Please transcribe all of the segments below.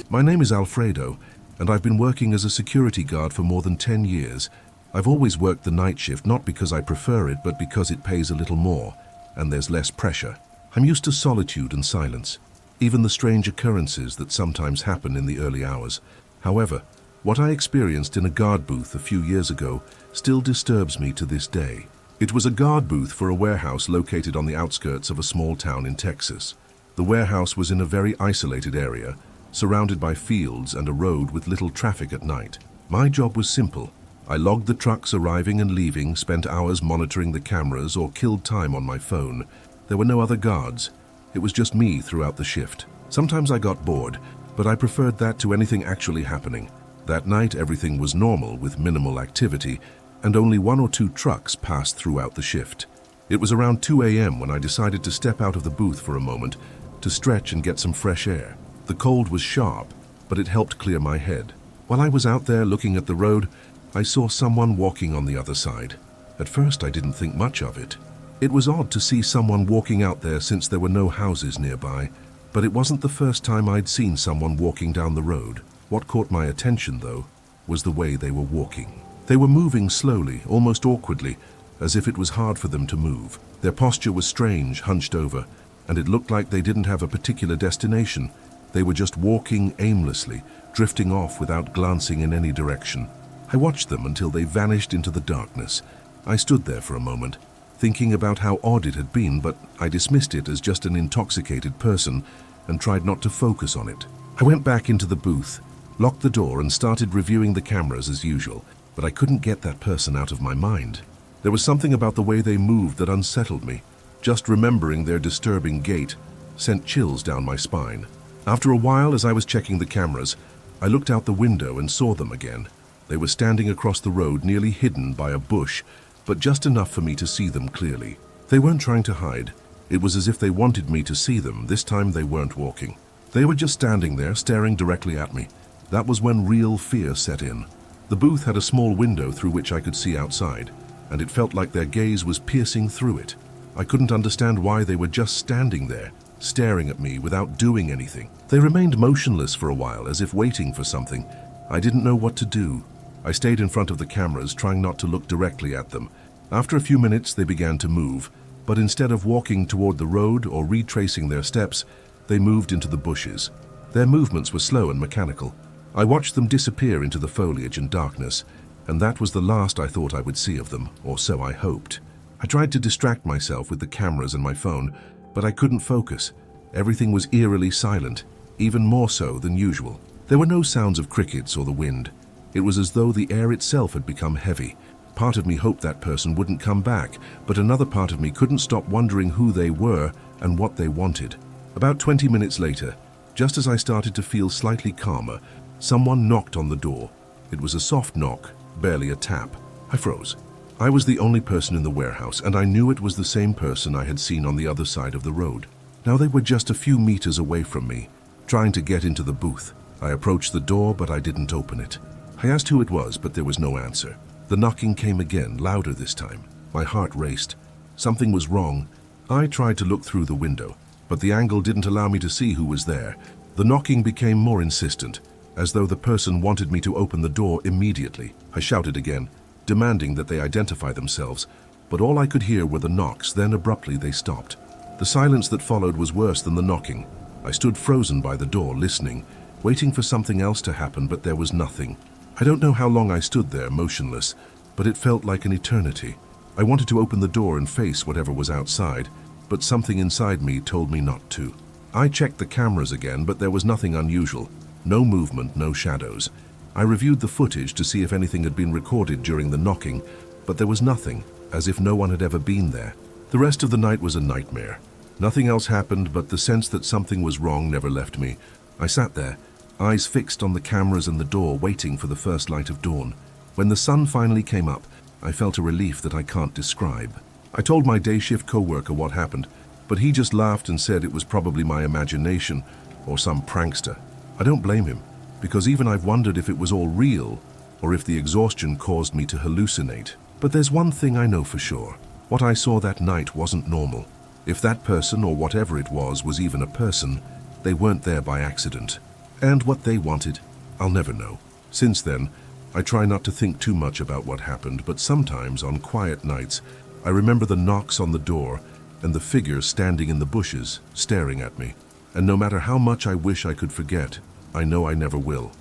My name is Alfredo, and I've been working as a security guard for more than 10 years. I've always worked the night shift, not because I prefer it, but because it pays a little more, and there's less pressure. I'm used to solitude and silence, even the strange occurrences that sometimes happen in the early hours. However, what I experienced in a guard booth a few years ago still disturbs me to this day. It was a guard booth for a warehouse located on the outskirts of a small town in Texas. The warehouse was in a very isolated area, surrounded by fields and a road with little traffic at night. My job was simple. I logged the trucks arriving and leaving, spent hours monitoring the cameras, or killed time on my phone. There were no other guards. It was just me throughout the shift. Sometimes I got bored, but I preferred that to anything actually happening. That night, everything was normal with minimal activity, and only 1 or 2 trucks passed throughout the shift. It was around 2 a.m. when I decided to step out of the booth for a moment to stretch and get some fresh air. The cold was sharp, but it helped clear my head. While I was out there looking at the road, I saw someone walking on the other side. At first, I didn't think much of it. It was odd to see someone walking out there since there were no houses nearby, but it wasn't the first time I'd seen someone walking down the road. What caught my attention, though, was the way they were walking. They were moving slowly, almost awkwardly, as if it was hard for them to move. Their posture was strange, hunched over, and it looked like they didn't have a particular destination. They were just walking aimlessly, drifting off without glancing in any direction. I watched them until they vanished into the darkness. I stood there for a moment, thinking about how odd it had been, but I dismissed it as just an intoxicated person and tried not to focus on it. I went back into the booth, locked the door, and started reviewing the cameras as usual, but I couldn't get that person out of my mind. There was something about the way they moved that unsettled me. Just remembering their disturbing gait sent chills down my spine. After a while, as I was checking the cameras, I looked out the window and saw them again. They were standing across the road, nearly hidden by a bush, but just enough for me to see them clearly. They weren't trying to hide. It was as if they wanted me to see them. This time they weren't walking. They were just standing there, staring directly at me. That was when real fear set in. The booth had a small window through which I could see outside, and it felt like their gaze was piercing through it. I couldn't understand why they were just standing there, staring at me without doing anything. They remained motionless for a while, as if waiting for something. I didn't know what to do. I stayed in front of the cameras, trying not to look directly at them. After a few minutes, they began to move, but instead of walking toward the road or retracing their steps, they moved into the bushes. Their movements were slow and mechanical. I watched them disappear into the foliage and darkness, and that was the last I thought I would see of them, or so I hoped. I tried to distract myself with the cameras and my phone, but I couldn't focus. Everything was eerily silent, even more so than usual. There were no sounds of crickets or the wind. It was as though the air itself had become heavy. Part of me hoped that person wouldn't come back, but another part of me couldn't stop wondering who they were and what they wanted. About 20 minutes later, just as I started to feel slightly calmer, someone knocked on the door. It was a soft knock, barely a tap. I froze. I was the only person in the warehouse, and I knew it was the same person I had seen on the other side of the road. Now they were just a few meters away from me, trying to get into the booth. I approached the door, but I didn't open it. I asked who it was, but there was no answer. The knocking came again, louder this time. My heart raced. Something was wrong. I tried to look through the window, but the angle didn't allow me to see who was there. The knocking became more insistent, as though the person wanted me to open the door immediately. I shouted again, demanding that they identify themselves, but all I could hear were the knocks. Then abruptly they stopped. The silence that followed was worse than the knocking. I stood frozen by the door, listening, waiting for something else to happen, but there was nothing. I don't know how long I stood there, motionless, but it felt like an eternity. I wanted to open the door and face whatever was outside, but something inside me told me not to. I checked the cameras again, but there was nothing unusual. No movement, no shadows. I reviewed the footage to see if anything had been recorded during the knocking, but there was nothing, as if no one had ever been there. The rest of the night was a nightmare. Nothing else happened, but the sense that something was wrong never left me. I sat there, eyes fixed on the cameras and the door, waiting for the first light of dawn. When the sun finally came up, I felt a relief that I can't describe. I told my day shift co-worker what happened, but he just laughed and said it was probably my imagination or some prankster. I don't blame him, because even I've wondered if it was all real or if the exhaustion caused me to hallucinate. But there's one thing I know for sure. What I saw that night wasn't normal. If that person, or whatever it was even a person, they weren't there by accident. And what they wanted, I'll never know. Since then, I try not to think too much about what happened, but sometimes on quiet nights, I remember the knocks on the door and the figure standing in the bushes, staring at me. And no matter how much I wish I could forget, I know I never will.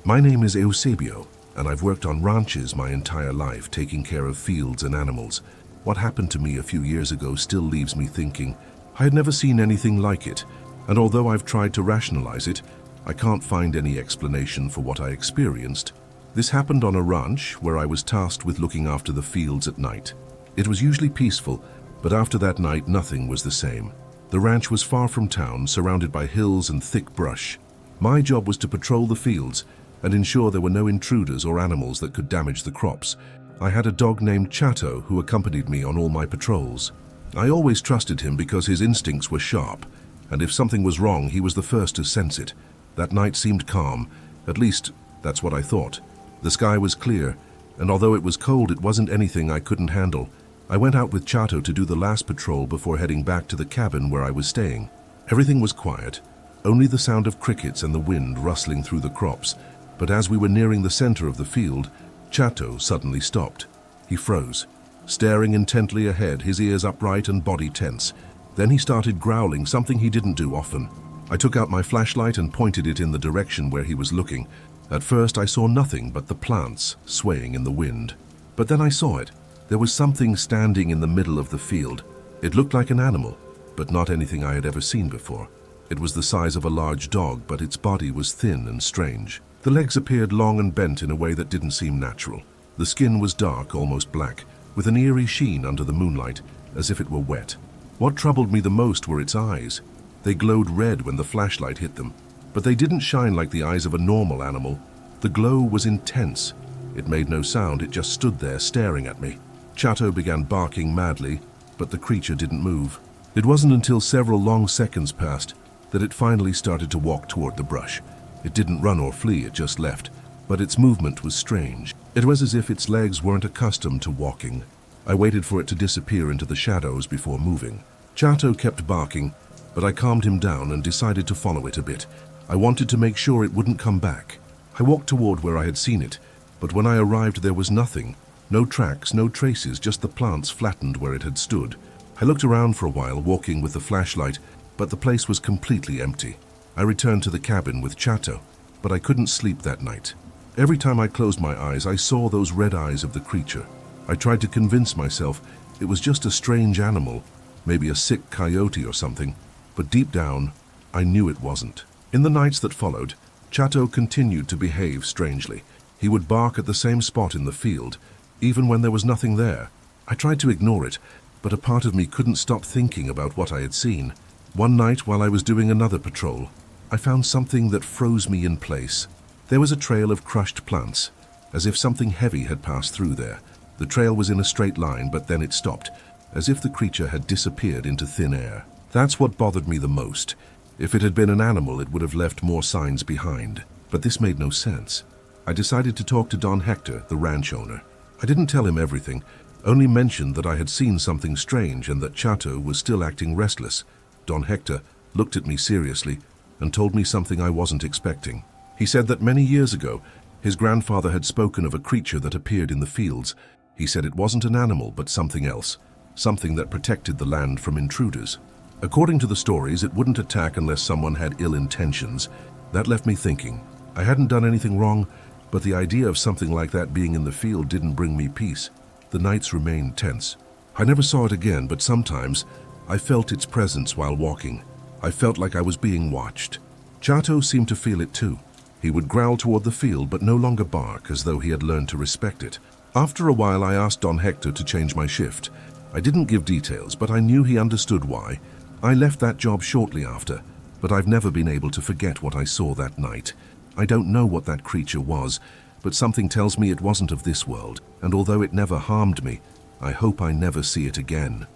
My name is Eusebio, and I've worked on ranches my entire life, taking care of fields and animals. What happened to me a few years ago still leaves me thinking. I had never seen anything like it, and although I've tried to rationalize it, I can't find any explanation for what I experienced. This happened on a ranch where I was tasked with looking after the fields at night. It was usually peaceful, but after that night nothing was the same. The ranch was far from town, surrounded by hills and thick brush. My job was to patrol the fields and ensure there were no intruders or animals that could damage the crops. I had a dog named Chato who accompanied me on all my patrols. I always trusted him because his instincts were sharp, and if something was wrong, he was the first to sense it. That night seemed calm, at least that's what I thought. The sky was clear, and although it was cold, it wasn't anything I couldn't handle. I went out with Chato to do the last patrol before heading back to the cabin where I was staying. Everything was quiet, only the sound of crickets and the wind rustling through the crops. But as we were nearing the center of the field, Chato suddenly stopped. He froze, staring intently ahead, his ears upright and body tense. Then he started growling, something he didn't do often. I took out my flashlight and pointed it in the direction where he was looking. At first I saw nothing but the plants swaying in the wind. But then I saw it. There was something standing in the middle of the field. It looked like an animal, but not anything I had ever seen before. It was the size of a large dog, but its body was thin and strange. The legs appeared long and bent in a way that didn't seem natural. The skin was dark, almost black, with an eerie sheen under the moonlight, as if it were wet. What troubled me the most were its eyes. They glowed red when the flashlight hit them, but they didn't shine like the eyes of a normal animal. The glow was intense. It made no sound, it just stood there staring at me. Chato began barking madly, but the creature didn't move. It wasn't until several long seconds passed that it finally started to walk toward the brush. It didn't run or flee, it just left, but its movement was strange. It was as if its legs weren't accustomed to walking. I waited for it to disappear into the shadows before moving. Chato kept barking, but I calmed him down and decided to follow it a bit. I wanted to make sure it wouldn't come back. I walked toward where I had seen it, but when I arrived there was nothing. No tracks, no traces, just the plants flattened where it had stood. I looked around for a while, walking with the flashlight, but the place was completely empty. I returned to the cabin with Chato, but I couldn't sleep that night. Every time I closed my eyes, I saw those red eyes of the creature. I tried to convince myself it was just a strange animal, maybe a sick coyote or something, but deep down, I knew it wasn't. In the nights that followed, Chato continued to behave strangely. He would bark at the same spot in the field, even when there was nothing there. I tried to ignore it, but a part of me couldn't stop thinking about what I had seen. One night, while I was doing another patrol, I found something that froze me in place. There was a trail of crushed plants, as if something heavy had passed through there. The trail was in a straight line, but then it stopped, as if the creature had disappeared into thin air. That's what bothered me the most. If it had been an animal, it would have left more signs behind. But this made no sense. I decided to talk to Don Hector, the ranch owner. I didn't tell him everything, only mentioned that I had seen something strange and that Chato was still acting restless. Don Hector looked at me seriously and told me something I wasn't expecting. He said that many years ago, his grandfather had spoken of a creature that appeared in the fields. He said it wasn't an animal, but something else, something that protected the land from intruders. According to the stories, it wouldn't attack unless someone had ill intentions. That left me thinking. I hadn't done anything wrong, but the idea of something like that being in the field didn't bring me peace. The nights remained tense. I never saw it again, but sometimes I felt its presence while walking. I felt like I was being watched. Chato seemed to feel it too. He would growl toward the field, but no longer bark, as though he had learned to respect it. After a while, I asked Don Hector to change my shift. I didn't give details, but I knew he understood why. I left that job shortly after, but I've never been able to forget what I saw that night. I don't know what that creature was, but something tells me it wasn't of this world, and although it never harmed me, I hope I never see it again.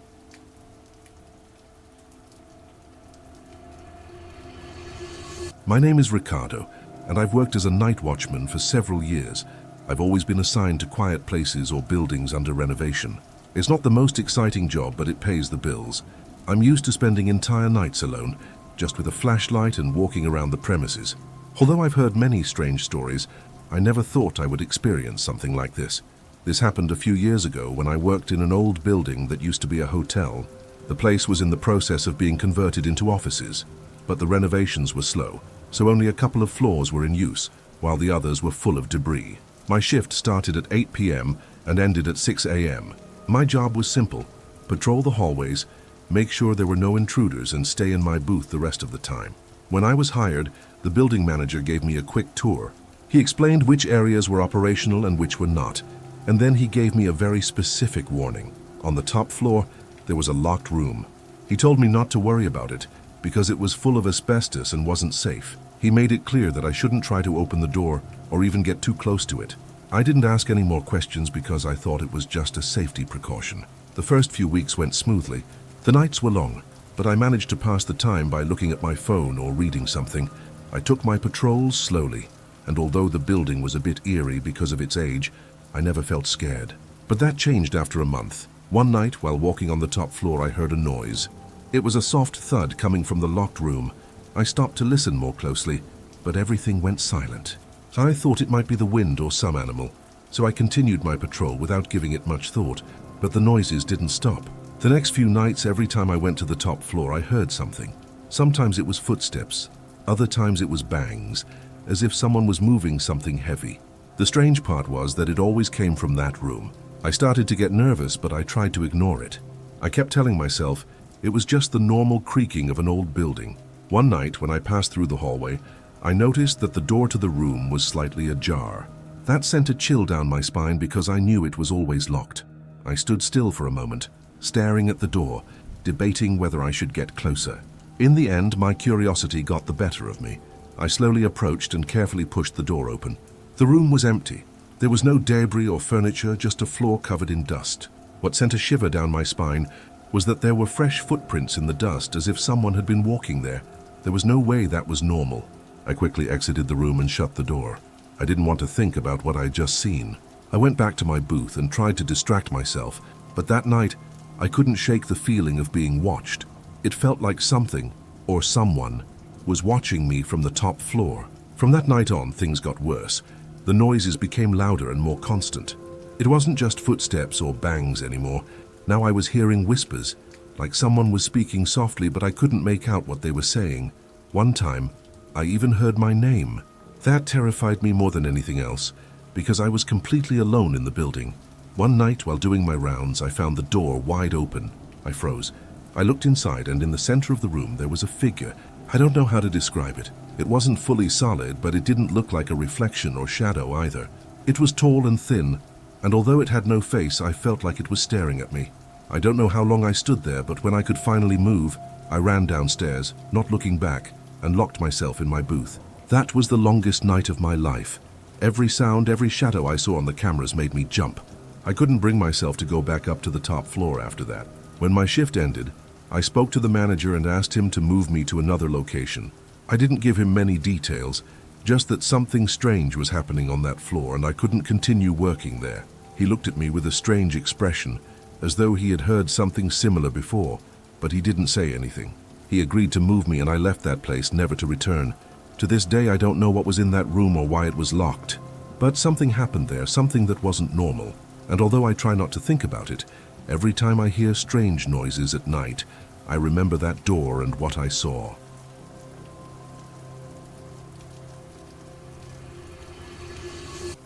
My name is Ricardo, and I've worked as a night watchman for several years. I've always been assigned to quiet places or buildings under renovation. It's not the most exciting job, but it pays the bills. I'm used to spending entire nights alone, just with a flashlight and walking around the premises. Although I've heard many strange stories, I never thought I would experience something like this. This happened a few years ago when I worked in an old building that used to be a hotel. The place was in the process of being converted into offices, but the renovations were slow, so only a couple of floors were in use, while the others were full of debris. My shift started at 8 p.m. and ended at 6 a.m. My job was simple: patrol the hallways, make sure there were no intruders, and stay in my booth the rest of the time. When I was hired, the building manager gave me a quick tour. He explained which areas were operational and which were not, and then he gave me a very specific warning. On the top floor, there was a locked room. He told me not to worry about it because it was full of asbestos and wasn't safe. He made it clear that I shouldn't try to open the door or even get too close to it. I didn't ask any more questions because I thought it was just a safety precaution. The first few weeks went smoothly. The nights were long, but I managed to pass the time by looking at my phone or reading something. I took my patrols slowly, and although the building was a bit eerie because of its age, I never felt scared. But that changed after a month. One night, while walking on the top floor, I heard a noise. It was a soft thud coming from the locked room. I stopped to listen more closely, but everything went silent. I thought it might be the wind or some animal, so I continued my patrol without giving it much thought, but the noises didn't stop. The next few nights, every time I went to the top floor, I heard something. Sometimes it was footsteps, other times it was bangs, as if someone was moving something heavy. The strange part was that it always came from that room. I started to get nervous, but I tried to ignore it. I kept telling myself it was just the normal creaking of an old building. One night, when I passed through the hallway, I noticed that the door to the room was slightly ajar. That sent a chill down my spine because I knew it was always locked. I stood still for a moment, staring at the door, debating whether I should get closer. In the end, my curiosity got the better of me. I slowly approached and carefully pushed the door open. The room was empty. There was no debris or furniture, just a floor covered in dust. What sent a shiver down my spine was that there were fresh footprints in the dust, as if someone had been walking there. There was no way that was normal. I quickly exited the room and shut the door. I didn't want to think about what I had just seen. I went back to my booth and tried to distract myself, but that night, I couldn't shake the feeling of being watched. It felt like something, or someone, was watching me from the top floor. From that night on, things got worse. The noises became louder and more constant. It wasn't just footsteps or bangs anymore. Now I was hearing whispers, like someone was speaking softly, but I couldn't make out what they were saying. One time, I even heard my name. That terrified me more than anything else, because I was completely alone in the building. One night, while doing my rounds, I found the door wide open. I froze. I looked inside, and in the center of the room there was a figure. I don't know how to describe it. It wasn't fully solid, but it didn't look like a reflection or shadow either. It was tall and thin, and although it had no face, I felt like it was staring at me. I don't know how long I stood there, but when I could finally move, I ran downstairs, not looking back, and locked myself in my booth. That was the longest night of my life. Every sound, every shadow I saw on the cameras made me jump. I couldn't bring myself to go back up to the top floor after that. When my shift ended, I spoke to the manager and asked him to move me to another location. I didn't give him many details, just that something strange was happening on that floor and I couldn't continue working there. He looked at me with a strange expression, as though he had heard something similar before, but he didn't say anything. He agreed to move me and I left that place, never to return. To this day, I don't know what was in that room or why it was locked. But something happened there, something that wasn't normal. And although I try not to think about it, every time I hear strange noises at night, I remember that door and what I saw.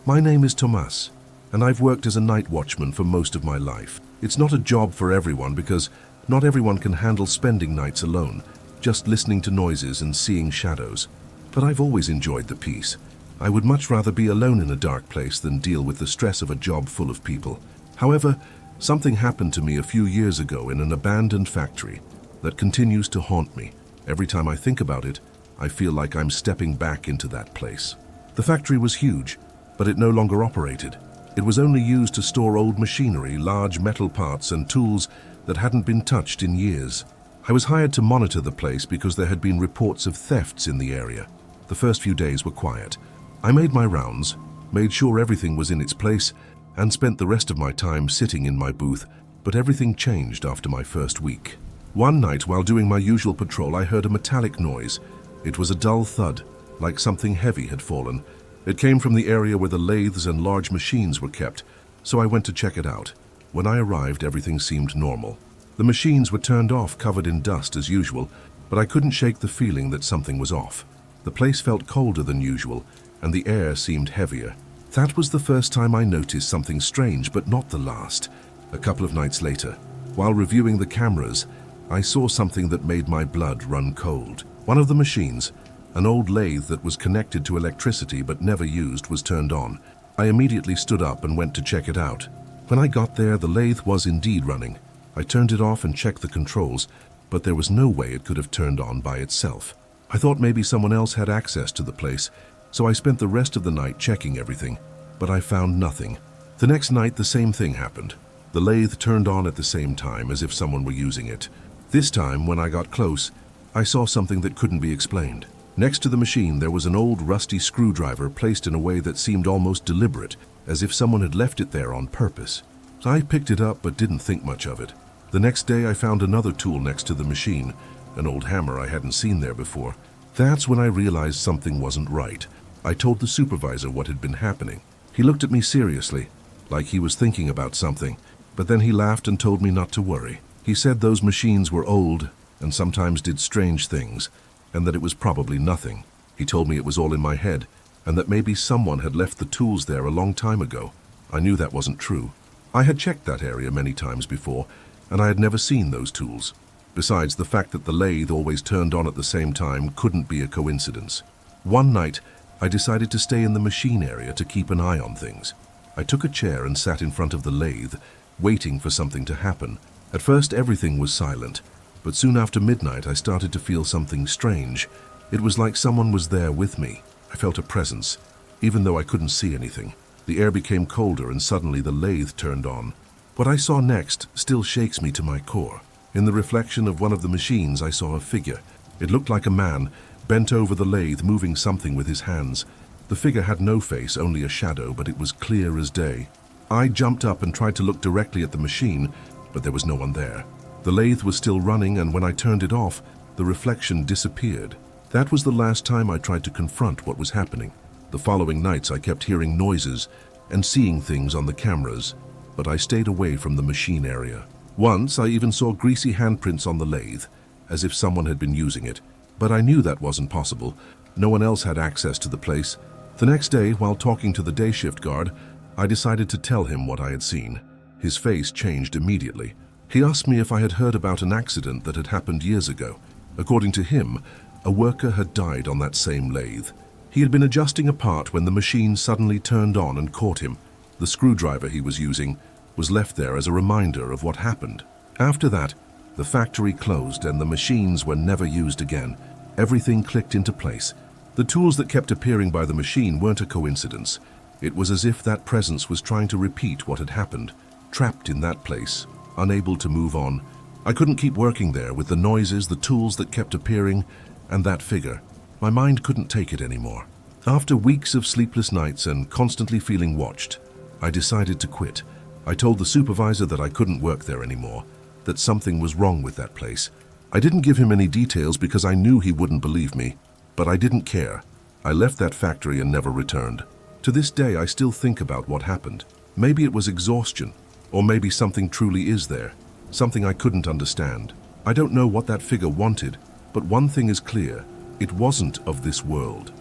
My name is Tomas, and I've worked as a night watchman for most of my life. It's not a job for everyone because not everyone can handle spending nights alone, just listening to noises and seeing shadows. But I've always enjoyed the peace. I would much rather be alone in a dark place than deal with the stress of a job full of people. However, something happened to me a few years ago in an abandoned factory that continues to haunt me. Every time I think about it, I feel like I'm stepping back into that place. The factory was huge, but it no longer operated. It was only used to store old machinery, large metal parts, and tools that hadn't been touched in years. I was hired to monitor the place because there had been reports of thefts in the area. The first few days were quiet. I made my rounds, made sure everything was in its place, and spent the rest of my time sitting in my booth, but everything changed after my first week. One night, while doing my usual patrol, I heard a metallic noise. It was a dull thud, like something heavy had fallen. It came from the area where the lathes and large machines were kept, so I went to check it out. When I arrived, everything seemed normal. The machines were turned off, covered in dust as usual, but I couldn't shake the feeling that something was off. The place felt colder than usual, and the air seemed heavier. That was the first time I noticed something strange, but not the last. A couple of nights later, while reviewing the cameras, I saw something that made my blood run cold. One of the machines, an old lathe that was connected to electricity but never used, was turned on. I immediately stood up and went to check it out. When I got there, the lathe was indeed running. I turned it off and checked the controls, but there was no way it could have turned on by itself. I thought maybe someone else had access to the place, so I spent the rest of the night checking everything, but I found nothing. The next night, the same thing happened. The lathe turned on at the same time, as if someone were using it. This time, when I got close, I saw something that couldn't be explained. Next to the machine, there was an old rusty screwdriver placed in a way that seemed almost deliberate, as if someone had left it there on purpose. I picked it up but didn't think much of it. The next day, I found another tool next to the machine, an old hammer I hadn't seen there before. That's when I realized something wasn't right. I told the supervisor what had been happening. He looked at me seriously, like he was thinking about something, but then he laughed and told me not to worry. He said those machines were old and sometimes did strange things, and that it was probably nothing. He told me it was all in my head, and that maybe someone had left the tools there a long time ago. I knew that wasn't true. I had checked that area many times before, and I had never seen those tools. Besides, the fact that the lathe always turned on at the same time couldn't be a coincidence. One night, I decided to stay in the machine area to keep an eye on things. I took a chair and sat in front of the lathe, waiting for something to happen. At first, everything was silent, but soon after midnight, I started to feel something strange. It was like someone was there with me. I felt a presence, even though I couldn't see anything. The air became colder, and suddenly the lathe turned on. What I saw next still shakes me to my core. In the reflection of one of the machines, I saw a figure. It looked like a man, bent over the lathe, moving something with his hands. The figure had no face, only a shadow, but it was clear as day. I jumped up and tried to look directly at the machine, but there was no one there. The lathe was still running, and when I turned it off, the reflection disappeared. That was the last time I tried to confront what was happening. The following nights, I kept hearing noises and seeing things on the cameras, but I stayed away from the machine area. Once, I even saw greasy handprints on the lathe, as if someone had been using it, but I knew that wasn't possible. No one else had access to the place. The next day, while talking to the day shift guard, I decided to tell him what I had seen. His face changed immediately. He asked me if I had heard about an accident that had happened years ago. According to him, a worker had died on that same lathe. He had been adjusting a part when the machine suddenly turned on and caught him. The screwdriver he was using was left there as a reminder of what happened. After that, the factory closed and the machines were never used again. Everything clicked into place. The tools that kept appearing by the machine weren't a coincidence. It was as if that presence was trying to repeat what had happened, trapped in that place, unable to move on. I couldn't keep working there with the noises, the tools that kept appearing, and that figure. My mind couldn't take it anymore. After weeks of sleepless nights and constantly feeling watched, I decided to quit. I told the supervisor that I couldn't work there anymore, that something was wrong with that place. I didn't give him any details because I knew he wouldn't believe me, but I didn't care. I left that factory and never returned. To this day, I still think about what happened. Maybe it was exhaustion, or maybe something truly is there, something I couldn't understand. I don't know what that figure wanted, but one thing is clear: it wasn't of this world.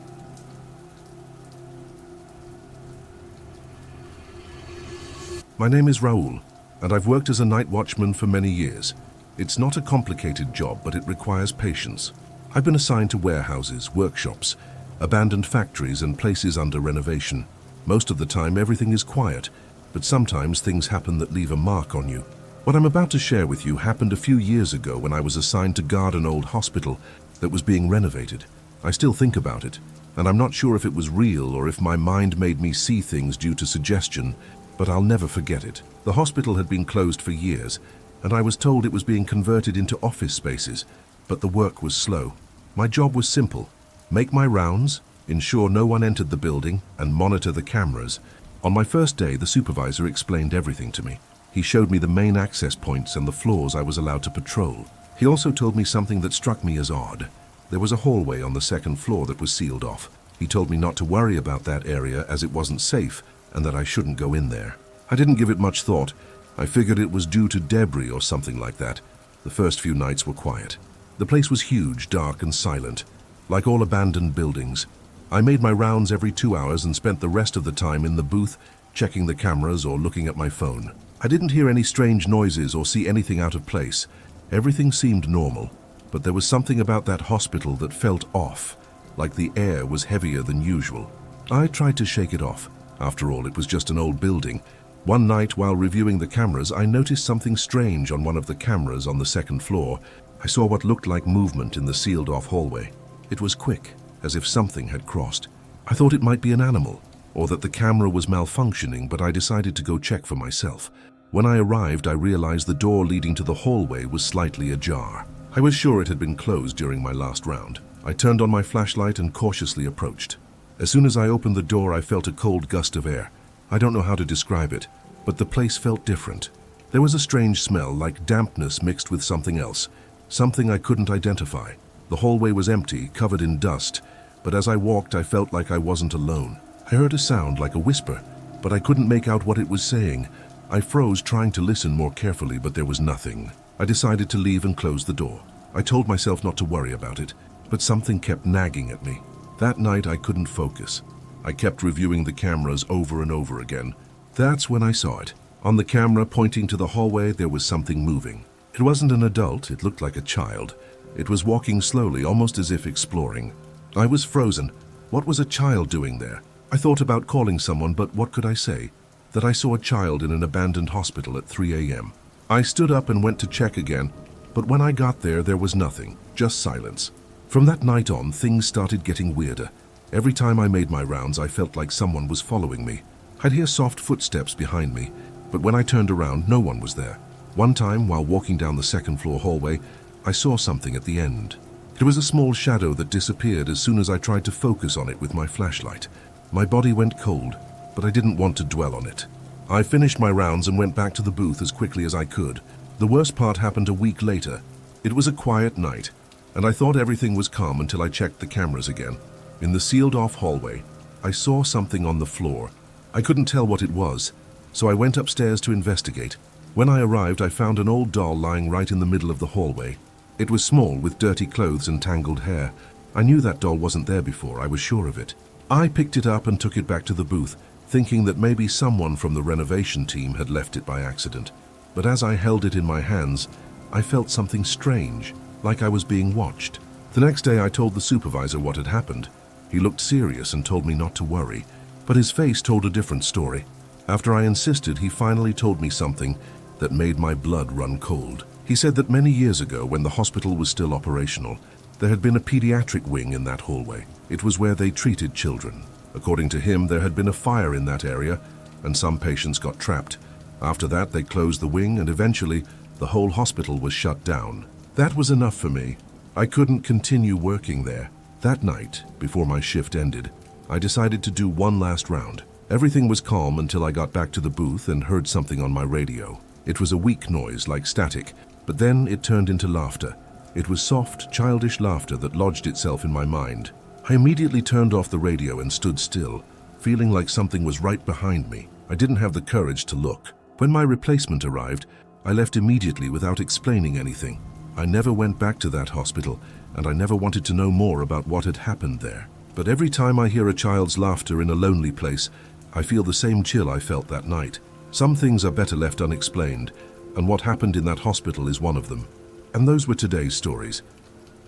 My name is Raoul, and I've worked as a night watchman for many years. It's not a complicated job, but it requires patience. I've been assigned to warehouses, workshops, abandoned factories, and places under renovation. Most of the time, everything is quiet, but sometimes things happen that leave a mark on you. What I'm about to share with you happened a few years ago when I was assigned to guard an old hospital that was being renovated. I still think about it, and I'm not sure if it was real or if my mind made me see things due to suggestion, but I'll never forget it. The hospital had been closed for years, and I was told it was being converted into office spaces, but the work was slow. My job was simple: make my rounds, ensure no one entered the building, and monitor the cameras. On my first day, the supervisor explained everything to me. He showed me the main access points and the floors I was allowed to patrol. He also told me something that struck me as odd. There was a hallway on the second floor that was sealed off. He told me not to worry about that area as it wasn't safe and that I shouldn't go in there. I didn't give it much thought. I figured it was due to debris or something like that. The first few nights were quiet. The place was huge, dark and silent, like all abandoned buildings. I made my rounds every 2 hours and spent the rest of the time in the booth, checking the cameras or looking at my phone. I didn't hear any strange noises or see anything out of place. Everything seemed normal, but there was something about that hospital that felt off, like the air was heavier than usual. I tried to shake it off. After all, it was just an old building. One night, while reviewing the cameras, I noticed something strange on one of the cameras on the second floor. I saw what looked like movement in the sealed-off hallway. It was quick, as if something had crossed. I thought it might be an animal, or that the camera was malfunctioning, but I decided to go check for myself. When I arrived, I realized the door leading to the hallway was slightly ajar. I was sure it had been closed during my last round. I turned on my flashlight and cautiously approached. As soon as I opened the door, I felt a cold gust of air. I don't know how to describe it, but the place felt different. There was a strange smell, like dampness mixed with something else, something I couldn't identify. The hallway was empty, covered in dust, but as I walked, I felt like I wasn't alone. I heard a sound like a whisper, but I couldn't make out what it was saying. I froze, trying to listen more carefully, but there was nothing. I decided to leave and close the door. I told myself not to worry about it, but something kept nagging at me. That night, I couldn't focus. I kept reviewing the cameras over and over again. That's when I saw it. On the camera pointing to the hallway, there was something moving. It wasn't an adult, it looked like a child. It was walking slowly, almost as if exploring. I was frozen. What was a child doing there? I thought about calling someone, but what could I say? That I saw a child in an abandoned hospital at 3 a.m. I stood up and went to check again, but when I got there, there was nothing, just silence. From that night on, things started getting weirder. Every time I made my rounds, I felt like someone was following me. I'd hear soft footsteps behind me, but when I turned around, no one was there. One time, while walking down the second floor hallway, I saw something at the end. It was a small shadow that disappeared as soon as I tried to focus on it with my flashlight. My body went cold, but I didn't want to dwell on it. I finished my rounds and went back to the booth as quickly as I could. The worst part happened a week later. It was a quiet night, and I thought everything was calm until I checked the cameras again. In the sealed-off hallway, I saw something on the floor. I couldn't tell what it was, so I went upstairs to investigate. When I arrived, I found an old doll lying right in the middle of the hallway. It was small, with dirty clothes and tangled hair. I knew that doll wasn't there before, I was sure of it. I picked it up and took it back to the booth, thinking that maybe someone from the renovation team had left it by accident. But as I held it in my hands, I felt something strange, like I was being watched. The next day, I told the supervisor what had happened. He looked serious and told me not to worry, but his face told a different story. After I insisted, he finally told me something that made my blood run cold. He said that many years ago, when the hospital was still operational, there had been a pediatric wing in that hallway. It was where they treated children. According to him, there had been a fire in that area, and some patients got trapped. After that, they closed the wing, and eventually, the whole hospital was shut down. That was enough for me. I couldn't continue working there. That night, before my shift ended, I decided to do one last round. Everything was calm until I got back to the booth and heard something on my radio. It was a weak noise, like static, but then it turned into laughter. It was soft, childish laughter that lodged itself in my mind. I immediately turned off the radio and stood still, feeling like something was right behind me. I didn't have the courage to look. When my replacement arrived, I left immediately without explaining anything. I never went back to that hospital, and I never wanted to know more about what had happened there. But every time I hear a child's laughter in a lonely place, I feel the same chill I felt that night. Some things are better left unexplained, and what happened in that hospital is one of them. And those were today's stories.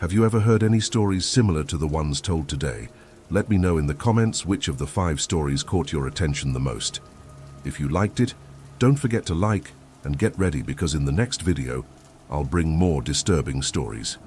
Have you ever heard any stories similar to the ones told today? Let me know in the comments which of the 5 stories caught your attention the most. If you liked it, don't forget to like and get ready, because in the next video, I'll bring more disturbing stories.